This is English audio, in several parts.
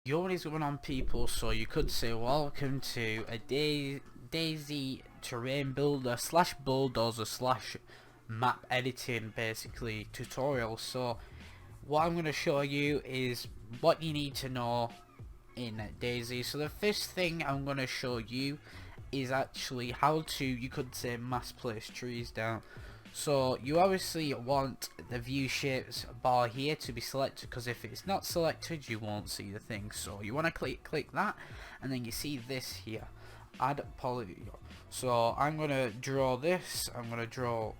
Yo, what is going on, people? So you could say welcome to a Dayz terrain builder slash bulldozer slash map editing basically tutorial. So what I'm going to show you is what you need to know in Dayz. So the first thing I'm going to show you is actually how to, you could say, mass place trees down. So you obviously want the view shapes bar here to be selected, because if it's not selected you won't see the thing. So you want to click that, and then you see this here, add polygon. So I'm going to draw this, I'm going to draw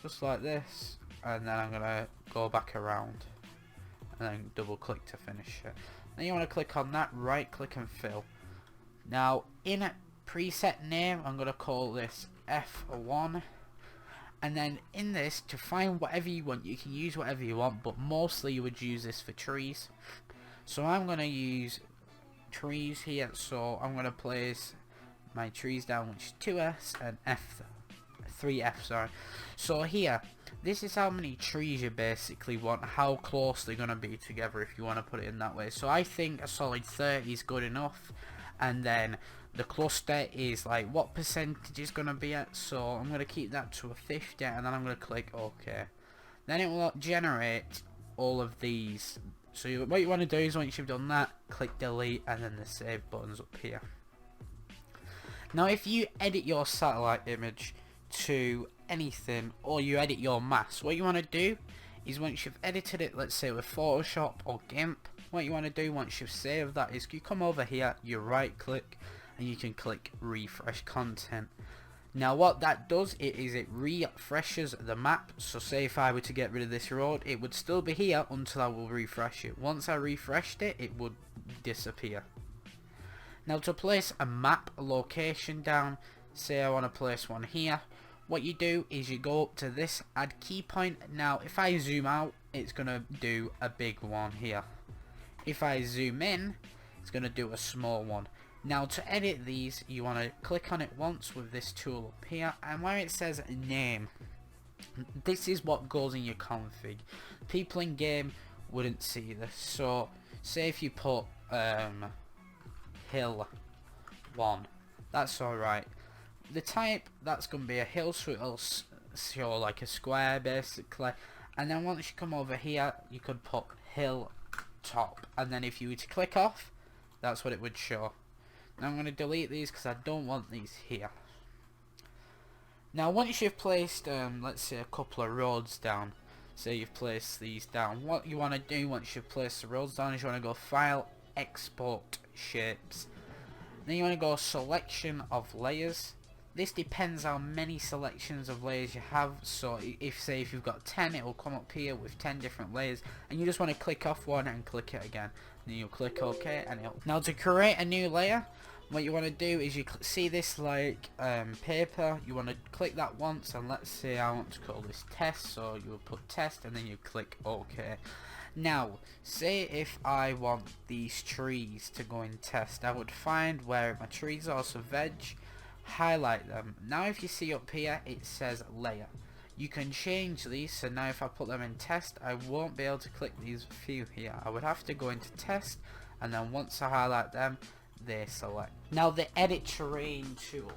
just like this, and then I'm going to go back around and then double click to finish it. Then you want to click on that, right click and fill. Now in a preset name I'm going to call this F1. And then in this, to find whatever you want, you can use whatever you want, but mostly you would use this for trees. So I'm going to use trees here, so I'm going to place my trees down, which is 2S and 3F, sorry. So here, this is how many trees you basically want, how close they're going to be together if you want to put it in that way. So I think a solid 30 is good enough, and then the cluster is like what percentage is going to be at, so I'm going to keep that to a 50, and then I'm going to click OK. Then it will generate all of these. So what you want to do is, once you've done that, click delete, and then the save button's up here. Now if you edit your satellite image to anything, or you edit your mask, what you want to do is, once you've edited it, let's say with Photoshop or GIMP, what you want to do once you've saved that is you come over here, you right click, and you can click refresh content. Now what that does it refreshes the map. So say if I were to get rid of this road, it would still be here until I will refresh it. Once I refreshed it, it would disappear. Now to place a map location down, say I want to place one here, what you do is you go up to this add key point. Now if I zoom out, it's gonna do a big one here. If I zoom in, it's gonna do a small one. Now to edit these, you want to click on it once with this tool up here, and where it says name, this is what goes in your config. People in game wouldn't see this. So say if you put hill 1, that's alright. The type, that's going to be a hill, so it'll show like a square basically. And then once you come over here, you could put hill top, and then if you were to click off, that's what it would show. Now I'm going to delete these because I don't want these here. Now once you've placed let's say a couple of roads down, say you've placed these down, what you want to do once you've placed the roads down is you want to go file, export shapes, then you want to go selection of layers. This depends how many selections of layers you have. So if you've got 10, it will come up here with 10 different layers, and you just want to click off one and click it again. Then you'll click OK, and it'll... Now to create a new layer, what you want to do is you see this like paper, you want to click that once, and let's say I want to call this test, so you will put test and then you click OK. Now say if I want these trees to go in test, I would find where my trees are, so veg, highlight them. Now if you see up here it says layer, you can change these. So now if I put them in test, I won't be able to click these few here. I would have to go into test, and then once I highlight them, they select. Now the edit terrain tool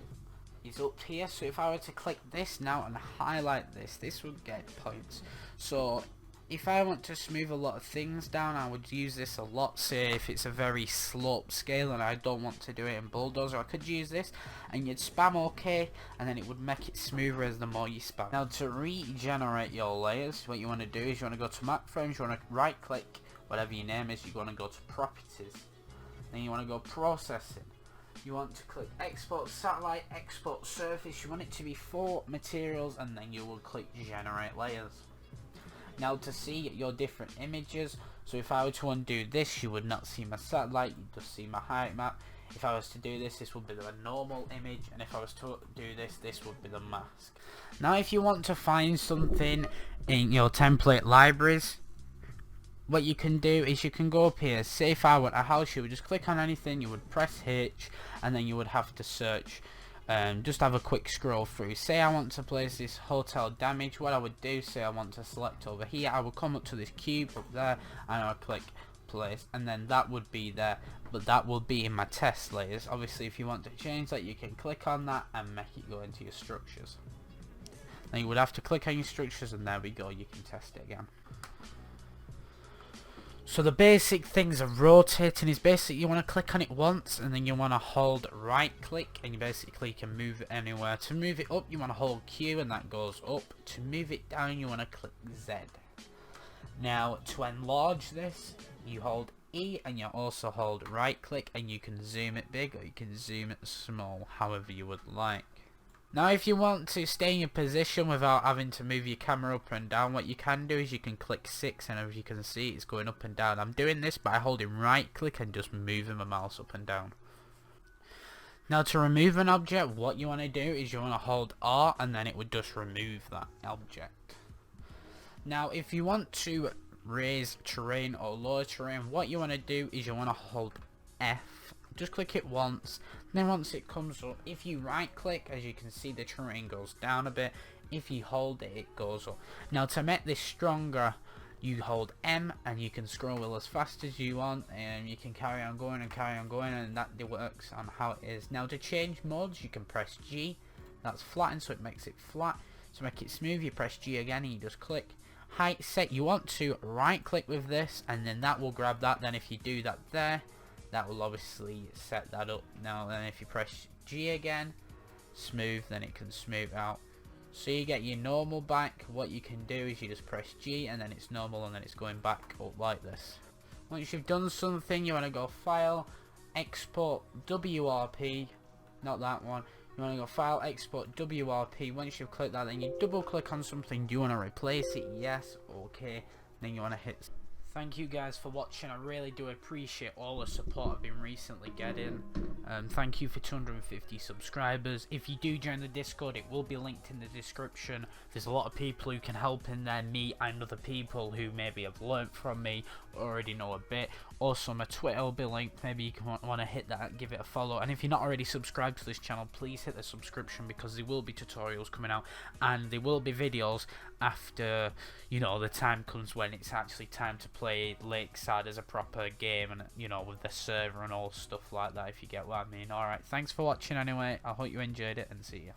is up here, so if I were to click this now and highlight this, this would get points. So if I want to smooth a lot of things down, I would use this a lot. Say if it's a very slope scale and I don't want to do it in Buldozer, I could use this, and you'd spam OK, and then it would make it smoother as the more you spam. Now to regenerate your layers, what you want to do is you want to go to map frames, you want to right click whatever your name is, you want to go to properties, then you want to go processing, you want to click export satellite, export surface, you want it to be 4 materials, and then you will click generate layers. Now to see your different images, so if I were to undo this, you would not see my satellite, you'd just see my height map. If I was to do this, this would be the normal image, and if I was to do this, this would be the mask. Now if you want to find something in your template libraries, what you can do is you can go up here. Say if I want a house, you would just click on anything, you would press H, and then you would have to search. Just have a quick scroll through. Say I want to place this hotel damage, what I would do, say I want to select over here, I would come up to this cube up there, and I would click place, and then that would be there, but that will be in my test layers. Obviously if you want to change that, you can click on that and make it go into your structures. Then you would have to click on your structures, and there we go, you can test it again. So the basic things of rotating is basically you want to click on it once, and then you want to hold right click, and you basically can move it anywhere. To move it up you want to hold Q and that goes up. To move it down you want to click Z. Now to enlarge this you hold E, and you also hold right click, and you can zoom it big or you can zoom it small, however you would like. Now if you want to stay in your position without having to move your camera up and down, what you can do is you can click 6, and as you can see it's going up and down. I'm doing this by holding right click and just moving my mouse up and down. Now to remove an object, what you want to do is you want to hold R, and then it would just remove that object. Now if you want to raise terrain or lower terrain, what you want to do is you want to hold F. Just click it once, then once it comes up, if you right click, as you can see the terrain goes down a bit. If you hold it, it goes up. Now to make this stronger you hold M, and you can scroll wheel as fast as you want, and you can carry on going and carry on going, and that works on how it is. Now to change modes you can press G, that's flatten so it makes it flat. To make it smooth you press G again and you just click. Height set, you want to right click with this, and then that will grab that. Then if you do that there, that will obviously set that up. Now then if you press G again, smooth, then it can smooth out. So you get your normal back. What you can do is you just press G and then it's normal, and then it's going back up like this. Once you've done something you want to go File, Export WRP, not that one. You want to go File, Export WRP. Once you've clicked that, then you double click on something. Do you want to replace it? Yes. Okay. Then you want to hit. Thank you guys for watching. I really do appreciate all the support I've been recently getting. Thank you for 250 subscribers. If you do join the Discord, it will be linked in the description. There's a lot of people who can help in there, me and other people who maybe have learnt from me, already know a bit. Also my Twitter will be linked, maybe you can want to hit that, give it a follow. And if you're not already subscribed to this channel, please hit the subscription, because there will be tutorials coming out, and there will be videos after, you know, the time comes when it's actually time to play Lakeside as a proper game, and you know, with the server and all stuff like that, if you get what I mean. Alright, thanks for watching anyway. I hope you enjoyed it, and see ya.